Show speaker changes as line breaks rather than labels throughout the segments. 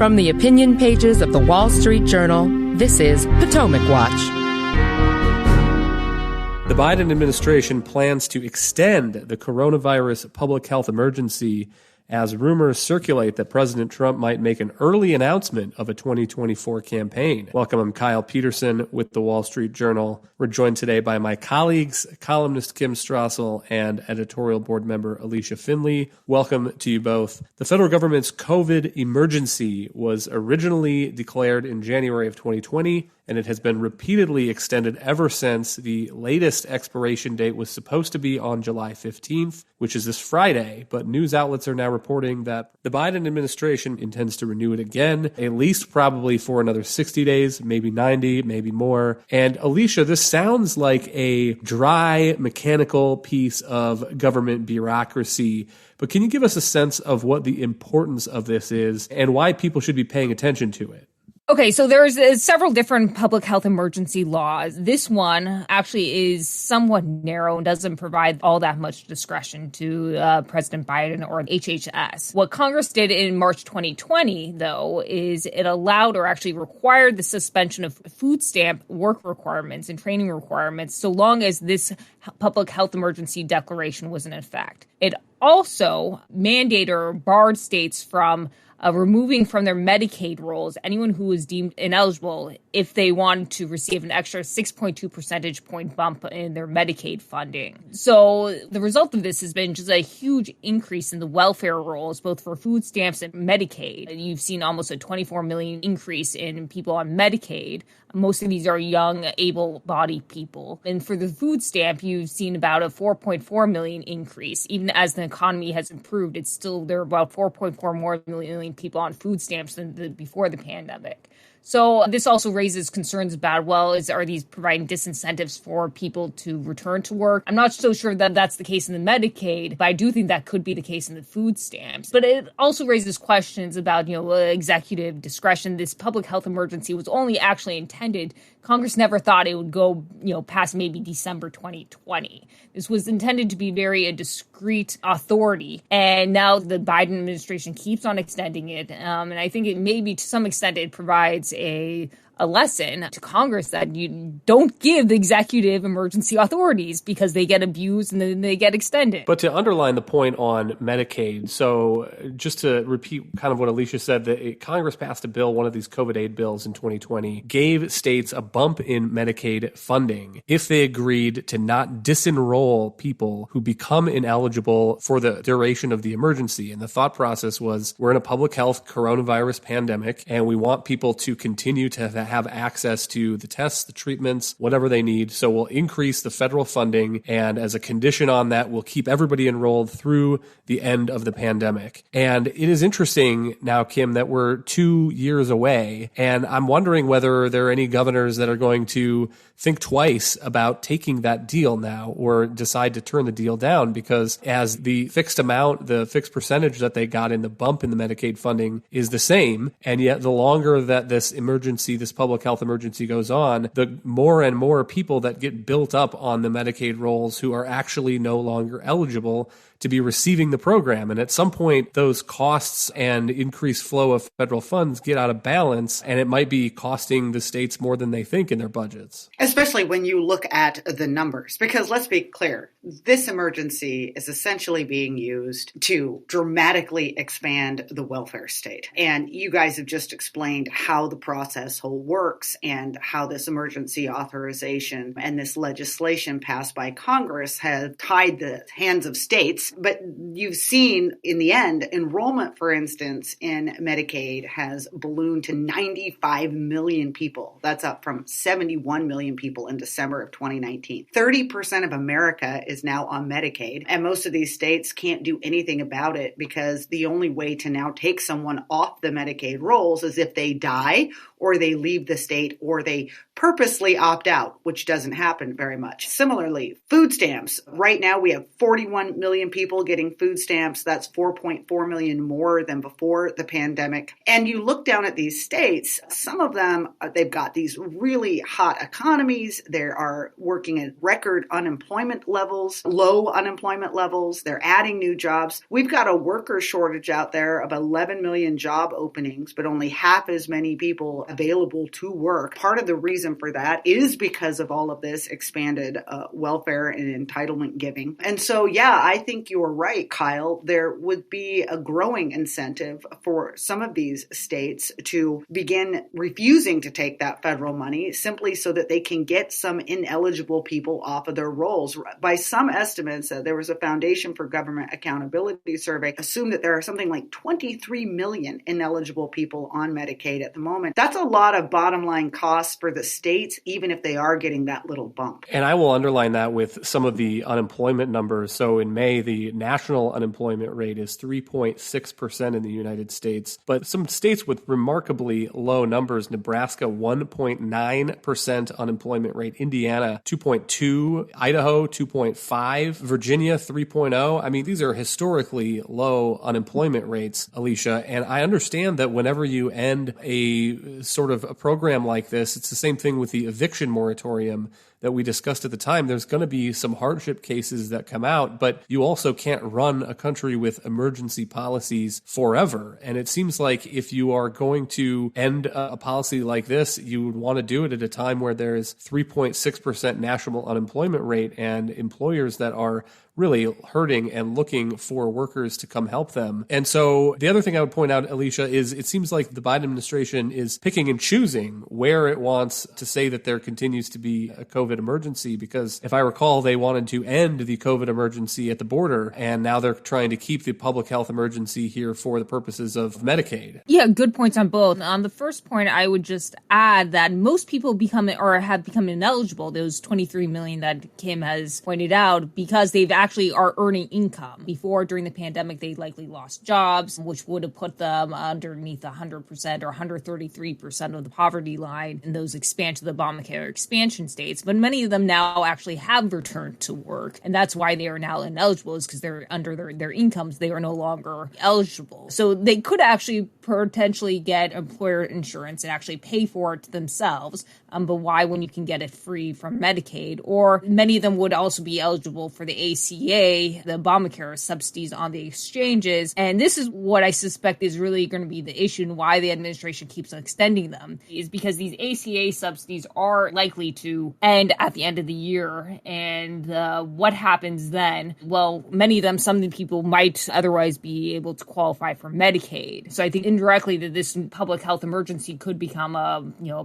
From the opinion pages of the Wall Street Journal, this is Potomac Watch.
The Biden administration plans to extend the coronavirus public health emergency as rumors circulate that President Trump might make an early announcement of a 2024 campaign. Welcome, I'm Kyle Peterson with the Wall Street Journal. We're joined today by my colleagues, columnist Kim Strassel and editorial board member Alicia Finley. Welcome to you both. The federal government's COVID emergency was originally declared in January of 2020, and it has been repeatedly extended ever since. The latest expiration date was supposed to be on July 15th, which is this Friday, but news outlets are now reporting that the Biden administration intends to renew it again, at least probably for another 60 days, maybe 90, maybe more. And Alicia, this sounds like a dry, mechanical piece of government bureaucracy, but can you give us a sense of what the importance of this is and why people should be paying attention to it?
Okay, so there's several different public health emergency laws. This one actually is somewhat narrow and doesn't provide all that much discretion to President Biden or HHS. What Congress did in March 2020, though, is it allowed or actually required the suspension of food stamp work requirements and training requirements so long as this public health emergency declaration was in effect. It also mandated or barred states from removing from their Medicaid rolls anyone who was deemed ineligible if they wanted to receive an extra 6.2 percentage point bump in their Medicaid funding. So the result of this has been just a huge increase in the welfare rolls, both for food stamps and Medicaid. You've seen almost a 24 million increase in people on Medicaid. Most of these are young, able-bodied people. And for the food stamp, you've seen about a 4.4 million increase. Even as the economy has improved, there are about 4.4 more million people on food stamps than before the pandemic. So this also raises concerns about, are these providing disincentives for people to return to work? I'm not so sure that that's the case in the Medicaid, but I do think that could be the case in the food stamps. But it also raises questions about, executive discretion. This public health emergency was only actually intended. Congress never thought it would go, past maybe December 2020. This was intended to be a discrete authority. And now the Biden administration keeps on extending it. And I think it maybe to some extent it provides a lesson to Congress that you don't give the executive emergency authorities because they get abused and then they get extended.
But to underline the point on Medicaid, so just to repeat kind of what Alicia said, that Congress passed a bill, one of these COVID aid bills in 2020, gave states a bump in Medicaid funding if they agreed to not disenroll people who become ineligible for the duration of the emergency. And the thought process was, we're in a public health coronavirus pandemic, and we want people to continue to have access to the tests, the treatments, whatever they need. So we'll increase the federal funding, and as a condition on that, we'll keep everybody enrolled through the end of the pandemic. And it is interesting now, Kim, that we're 2 years away, and I'm wondering whether there are any governors that are going to think twice about taking that deal now or decide to turn the deal down, because as the fixed amount, the fixed percentage that they got in the bump in the Medicaid funding is the same, and yet the longer that this public health emergency goes on, the more and more people that get built up on the Medicaid rolls who are actually no longer eligible to be receiving the program. And at some point, those costs and increased flow of federal funds get out of balance, and it might be costing the states more than they think in their budgets.
Especially when you look at the numbers, because let's be clear, this emergency is essentially being used to dramatically expand the welfare state. And you guys have just explained how the process whole works and how this emergency authorization and this legislation passed by Congress have tied the hands of states. But you've seen in the end, enrollment, for instance, in Medicaid has ballooned to 95 million people. That's up from 71 million people in December of 2019. 30% of America is now on Medicaid, and most of these states can't do anything about it because the only way to now take someone off the Medicaid rolls is if they die or they leave the state or they purposely opt out, which doesn't happen very much. Similarly, food stamps. Right now we have 41 million people getting food stamps. That's 4.4 million more than before the pandemic. And you look down at these states, some of them, they've got these really hot economies. They are working at record unemployment levels, low unemployment levels. They're adding new jobs. We've got a worker shortage out there of 11 million job openings, but only half as many people available to work. Part of the reason for that is because of all of this expanded welfare and entitlement giving. And so, yeah, I think you're right, Kyle. There would be a growing incentive for some of these states to begin refusing to take that federal money simply so that they can get some ineligible people off of their rolls. By some estimates, there was a Foundation for Government Accountability survey, assumed that there are something like 23 million ineligible people on Medicaid at the moment. That's a lot of bottom line costs for the states, even if they are getting that little bump.
And I will underline that with some of the unemployment numbers. So in May, the national unemployment rate is 3.6% in the United States, but some states with remarkably low numbers, Nebraska 1.9% unemployment rate, Indiana 2.2, Idaho 2.5, Virginia 3.0. I mean, these are historically low unemployment rates, Alicia. And I understand that whenever you end a sort of a program like this, it's the same thing with the eviction moratorium that we discussed at the time. There's going to be some hardship cases that come out, but you also can't run a country with emergency policies forever. And it seems like if you are going to end a policy like this, you would want to do it at a time where there's 3.6% national unemployment rate and employers that are really hurting and looking for workers to come help them. And so the other thing I would point out, Alicia, is it seems like the Biden administration is picking and choosing where it wants to say that there continues to be a COVID emergency, because if I recall, they wanted to end the COVID emergency at the border, and now they're trying to keep the public health emergency here for the purposes of Medicaid.
Yeah, good points on both. On the first point, I would just add that most people have become ineligible, those 23 million that Kim has pointed out, because they've actually are earning income. Before, during the pandemic, they likely lost jobs, which would have put them underneath 100% or 133% of the poverty line in those the Obamacare expansion states. But many of them now actually have returned to work. And that's why they are now ineligible, is because they're under their incomes, they are no longer eligible. So they could actually potentially get employer insurance and actually pay for it themselves. But why when you can get it free from Medicaid? Or many of them would also be eligible for the ACA, the Obamacare subsidies on the exchanges. And this is what I suspect is really going to be the issue and why the administration keeps extending them, is because these ACA subsidies are likely to end at the end of the year. And what happens then? Well, many of them, some of the people might otherwise be able to qualify for Medicaid. So I think indirectly that this public health emergency could become a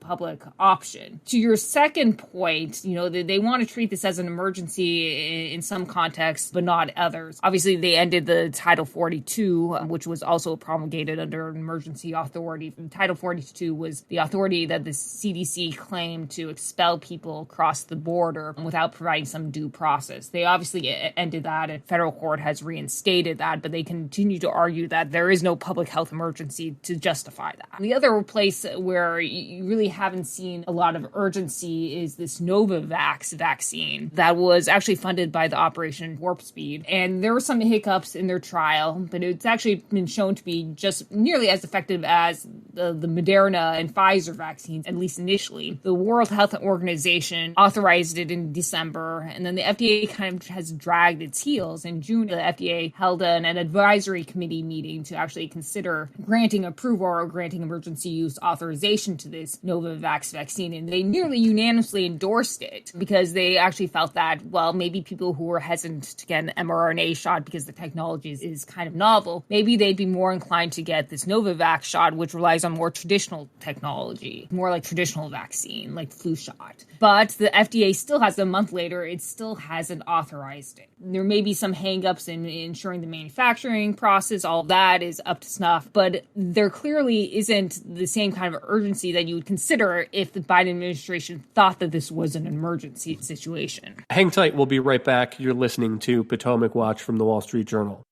public option. To your second point, they want to treat this as an emergency in some contexts, but not others. Obviously, they ended the Title 42, which was also promulgated under an emergency authority. Title 42 was the authority that the CDC claimed to expel people across the border without providing some due process. They obviously ended that, and federal court has reinstated that, but they continue to argue that there is no public health emergency to justify that. The other place where you really haven't seen a lot of urgency is this Novavax vaccine that was actually funded by the Operation Warp Speed. And there were some hiccups in their trial, but it's actually been shown to be just nearly as effective as the Moderna and Pfizer vaccines, at least initially. The World Health Organization authorized it in December, and then the FDA kind of has dragged its heels. In June, the FDA held an advisory committee meeting to actually consider granting approval or granting emergency use authorization to this Novavax vaccine, and they nearly unanimously endorsed it because they actually felt that, well, maybe people who were hesitant to get an mRNA shot because the technology is kind of novel, maybe they'd be more inclined to get this Novavax shot, which relies on more traditional technology, more like traditional vaccine, like flu shot. But the FDA still has, a month later, it still hasn't authorized it. There may be some hangups in ensuring the manufacturing process, all of that is up to snuff, but there clearly isn't the same kind of urgency that you would consider if the Biden administration thought that this was an emergency situation.
Hang tight, we'll be right back. You're listening to Potomac Watch from the Wall Street Journal.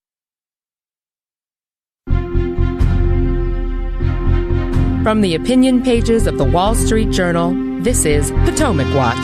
From the opinion pages of the Wall Street Journal, This is Potomac Watch.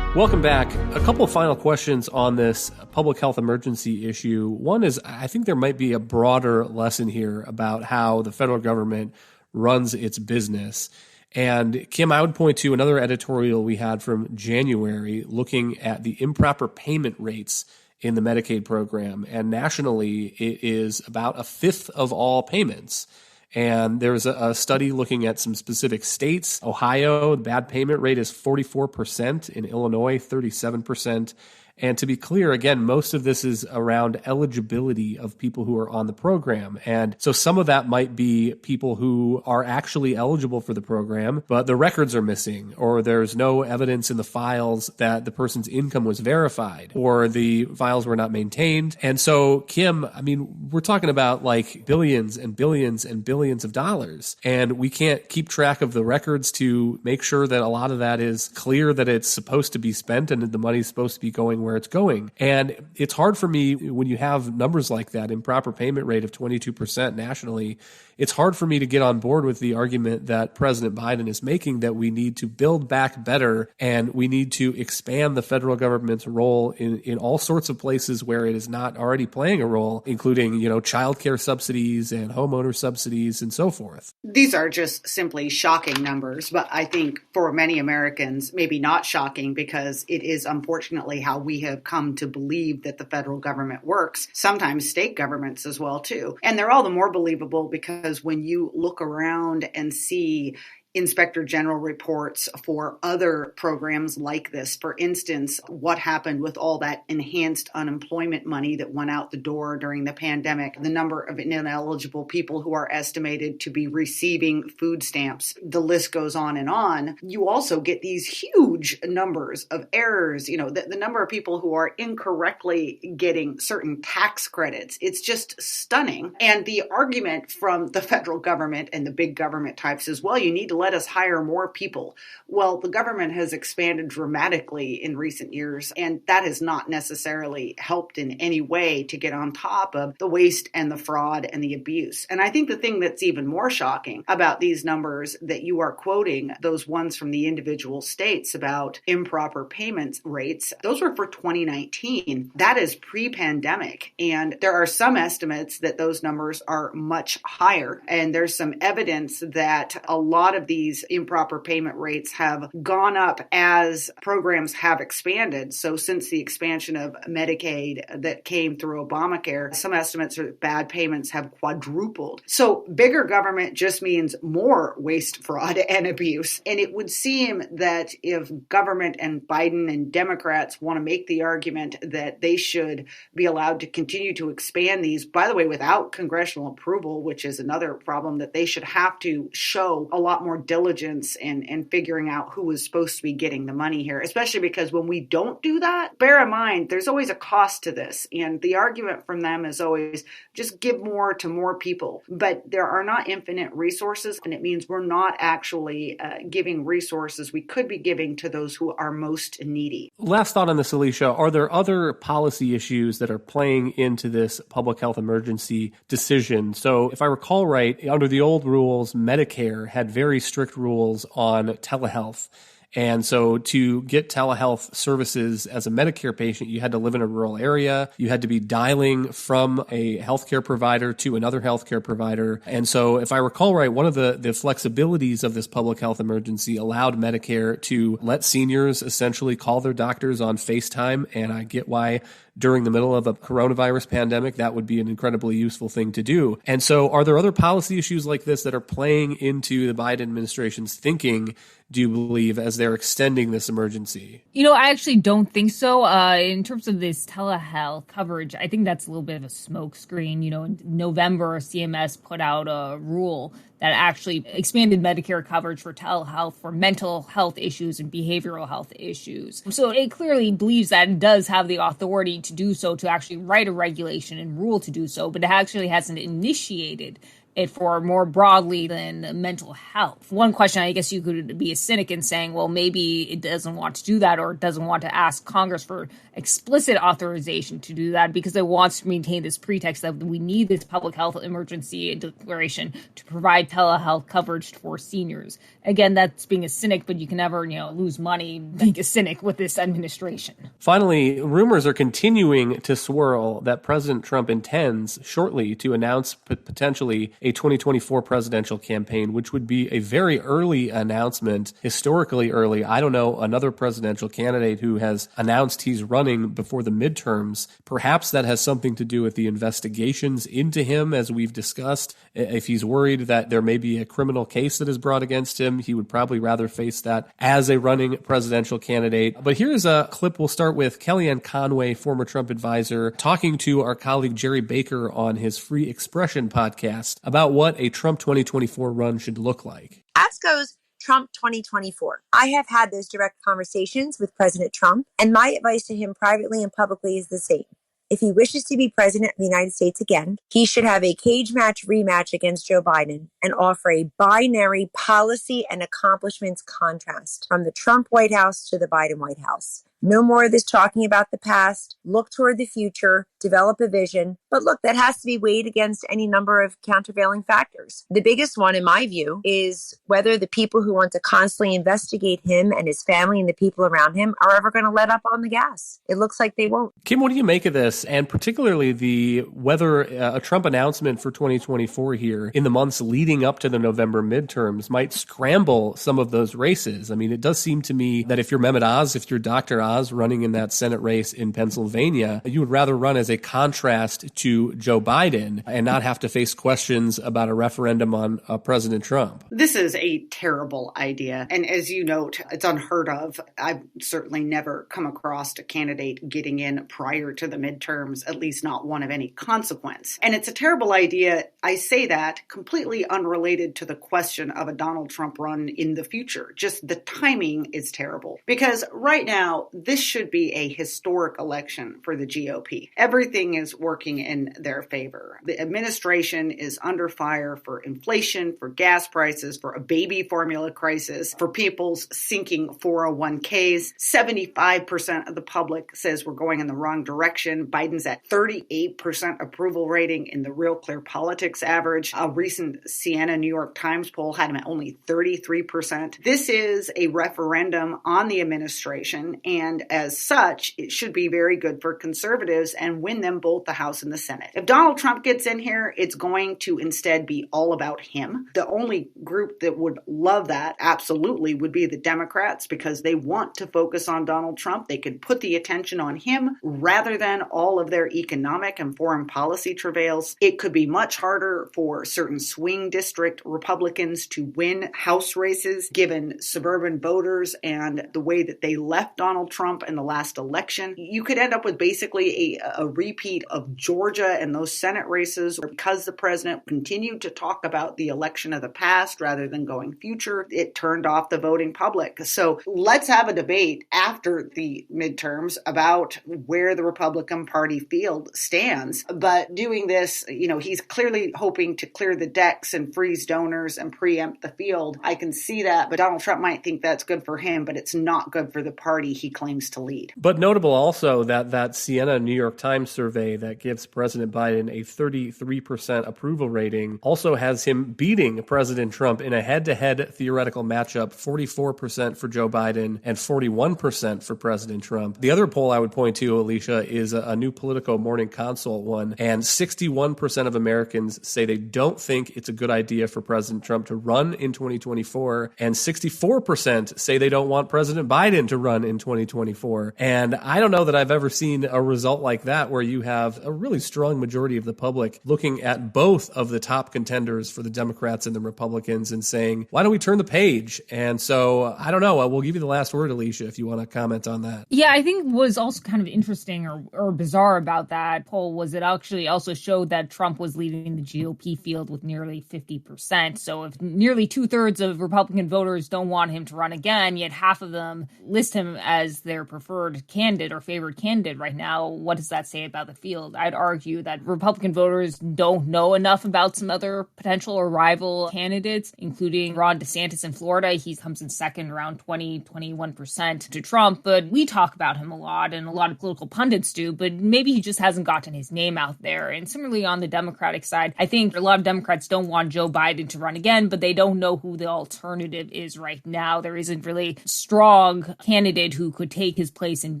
Welcome back. A couple of final questions on this public health emergency issue. One is, I think there might be a broader lesson here about how the federal government runs its business. And Kim, I would point to another editorial we had from January looking at the improper payment rates in the Medicaid program. And nationally, it is about a fifth of all payments. And there's a study looking at some specific states. Ohio, the bad payment rate is 44%. In Illinois, 37%. And to be clear, again, most of this is around eligibility of people who are on the program. And so some of that might be people who are actually eligible for the program, but the records are missing, or there's no evidence in the files that the person's income was verified, or the files were not maintained. And so, Kim, I mean, we're talking about like billions and billions and billions of dollars, and we can't keep track of the records to make sure that a lot of that is clear, that it's supposed to be spent and that the money's supposed to be going where it's going. And it's hard for me when you have numbers like that, improper payment rate of 22% nationally, it's hard for me to get on board with the argument that President Biden is making that we need to build back better and we need to expand the federal government's role in all sorts of places where it is not already playing a role, including, childcare subsidies and homeowner subsidies and so forth.
These are just simply shocking numbers, but I think for many Americans, maybe not shocking because it is unfortunately how we have come to believe that the federal government works, sometimes state governments as well too. And they're all the more believable because when you look around and see Inspector General reports for other programs like this. For instance, what happened with all that enhanced unemployment money that went out the door during the pandemic, the number of ineligible people who are estimated to be receiving food stamps, the list goes on and on. You also get these huge numbers of errors, the number of people who are incorrectly getting certain tax credits. It's just stunning. And the argument from the federal government and the big government types is, well, you need to let us hire more people. Well, the government has expanded dramatically in recent years, and that has not necessarily helped in any way to get on top of the waste and the fraud and the abuse. And I think the thing that's even more shocking about these numbers that you are quoting, those ones from the individual states about improper payments rates, those were for 2019. That is pre-pandemic. And there are some estimates that those numbers are much higher. And there's some evidence that a lot of these improper payment rates have gone up as programs have expanded. So since the expansion of Medicaid that came through Obamacare, some estimates are that bad payments have quadrupled. So bigger government just means more waste, fraud, and abuse. And it would seem that if government and Biden and Democrats want to make the argument that they should be allowed to continue to expand these, by the way, without congressional approval, which is another problem, that they should have to show a lot more diligence in figuring out who is supposed to be getting the money here, especially because when we don't do that, bear in mind, there's always a cost to this. And the argument from them is always just give more to more people. But there are not infinite resources, and it means we're not actually giving resources we could be giving to those who are most needy.
Last thought on this, Alicia, are there other policy issues that are playing into this public health emergency decision? So if I recall right, under the old rules, Medicare had very strict rules on telehealth. And so to get telehealth services as a Medicare patient, you had to live in a rural area. You had to be dialing from a healthcare provider to another healthcare provider. And so if I recall right, one of the flexibilities of this public health emergency allowed Medicare to let seniors essentially call their doctors on FaceTime. And I get why during the middle of a coronavirus pandemic, that would be an incredibly useful thing to do. And so are there other policy issues like this that are playing into the Biden administration's thinking, do you believe, as they're extending this emergency?
I actually don't think so. In terms of this telehealth coverage, I think that's a little bit of a smokescreen. In November, CMS put out a rule that actually expanded Medicare coverage for telehealth for mental health issues and behavioral health issues. So it clearly believes that it does have the authority to do so, to actually write a regulation and rule to do so, but it actually hasn't initiated it for more broadly than mental health. One question, I guess you could be a cynic in saying, well, maybe it doesn't want to do that or it doesn't want to ask Congress for explicit authorization to do that because it wants to maintain this pretext that we need this public health emergency declaration to provide telehealth coverage for seniors. Again, that's being a cynic, but you can never, lose money being a cynic with this administration.
Finally, rumors are continuing to swirl that President Trump intends shortly to announce potentially a 2024 presidential campaign, which would be a very early announcement, historically early. I don't know another presidential candidate who has announced he's running before the midterms. Perhaps that has something to do with the investigations into him, as we've discussed. If he's worried that there may be a criminal case that is brought against him, he would probably rather face that as a running presidential candidate. But here's a clip we'll start with Kellyanne Conway, former Trump advisor, talking to our colleague Jerry Baker on his Free Expression podcast about what a Trump 2024 run should look like.
As goes Trump 2024. I have had those direct conversations with President Trump, and my advice to him privately and publicly is the same. If he wishes to be president of the United States again, he should have a cage match rematch against Joe Biden and offer a binary policy and accomplishments contrast from the Trump White House to the Biden White House. No more of this talking about the past, look toward the future, develop a vision. But look, that has to be weighed against any number of countervailing factors. The biggest one, in my view, is whether the people who want to constantly investigate him and his family and the people around him are ever going to let up on the gas. It looks like they won't.
Kim, what do you make of this? And particularly whether a Trump announcement for 2024 here in the months leading up to the November midterms might scramble some of those races. I mean, it does seem to me that if you're Mehmet Oz, if you're Dr. Oz running in that Senate race in Pennsylvania, you would rather run as a contrast to Joe Biden and not have to face questions about a referendum on President Trump.
This is a terrible idea. And as you note, it's unheard of. I've certainly never come across a candidate getting in prior to the midterms, at least not one of any consequence. And it's a terrible idea. I say that completely unrelated to the question of a Donald Trump run in the future. Just the timing is terrible. Because right now, this should be a historic election for the GOP. Everything is working in their favor. The administration is under fire for inflation, for gas prices, for a baby formula crisis, for people's sinking 401ks. 75% of the public says we're going in the wrong direction. Biden's at 38% approval rating in the Real Clear Politics average. A recent Siena New York Times poll had him at only 33%. This is a referendum on the administration, and as such, it should be very good for conservatives and win them both the House and the Senate. If Donald Trump gets in here, it's going to instead be all about him. The only group that would love that, absolutely, would be the Democrats, because they want to focus on Donald Trump. They could put the attention on him rather than all of their economic and foreign policy travails. It could be much harder for certain swing district Republicans to win House races, given suburban voters and the way that they left Donald Trump in the last election. You could end up with basically a repeat of Georgia and those Senate races, because the president continued to talk about the election of the past rather than going future. It turned off the voting public. So let's have a debate after the midterms about where the Republican Party field stands. But doing this, he's clearly hoping to clear the decks and freeze donors and preempt the field. I can see that, but Donald Trump might think that's good for him, but it's not good for the party he claims to lead.
But notable also that Siena New York Times survey that gives President Biden a 33% approval rating also has him beating President Trump in a head-to-head theoretical matchup, 44% for Joe Biden and 41% for President Trump. The other poll I would point to, Alicia, is a new Politico Morning Consult one, and 61% of Americans say they don't think it's a good idea for President Trump to run in 2024, and 64% say they don't want President Biden to run in 2024. And I don't know that I've ever seen a result like that where you have a really strong majority of the public looking at both of the top contenders for the Democrats and the Republicans and saying, why don't we turn the page? And so I don't know. We'll give you the last word, Alicia, if you want to comment on that.
Yeah, I think what was also kind of interesting or bizarre about that poll was it actually also showed that Trump was leading the GOP field with nearly 50%. So if nearly 2/3 of Republican voters don't want him to run again, yet half of them list him as as their preferred candidate or favored candidate right now, what does that say about the field? I'd argue that Republican voters don't know enough about some other potential or rival candidates, including Ron DeSantis in Florida. He comes in second, around 21% to Trump, but we talk about him a lot and a lot of political pundits do, but maybe he just hasn't gotten his name out there. And similarly on the Democratic side, I think a lot of Democrats don't want Joe Biden to run again, but they don't know who the alternative is right now. There isn't really a strong candidate who could take his place and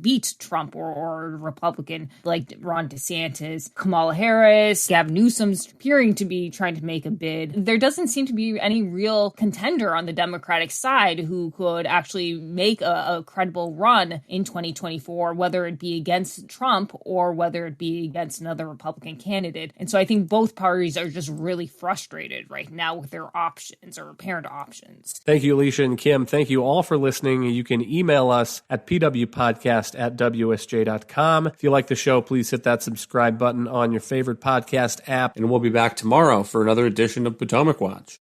beat Trump or a Republican like Ron DeSantis. Kamala Harris, Gavin Newsom's appearing to be trying to make a bid. There doesn't seem to be any real contender on the Democratic side who could actually make a credible run in 2024, whether it be against Trump or whether it be against another Republican candidate. And so I think both parties are just really frustrated right now with their options or apparent options.
Thank you, Alicia and Kim. Thank you all for listening. You can email us at pwpodcast@wsj.com. If you like the show, please hit that subscribe button on your favorite podcast app, and we'll be back tomorrow for another edition of Potomac Watch.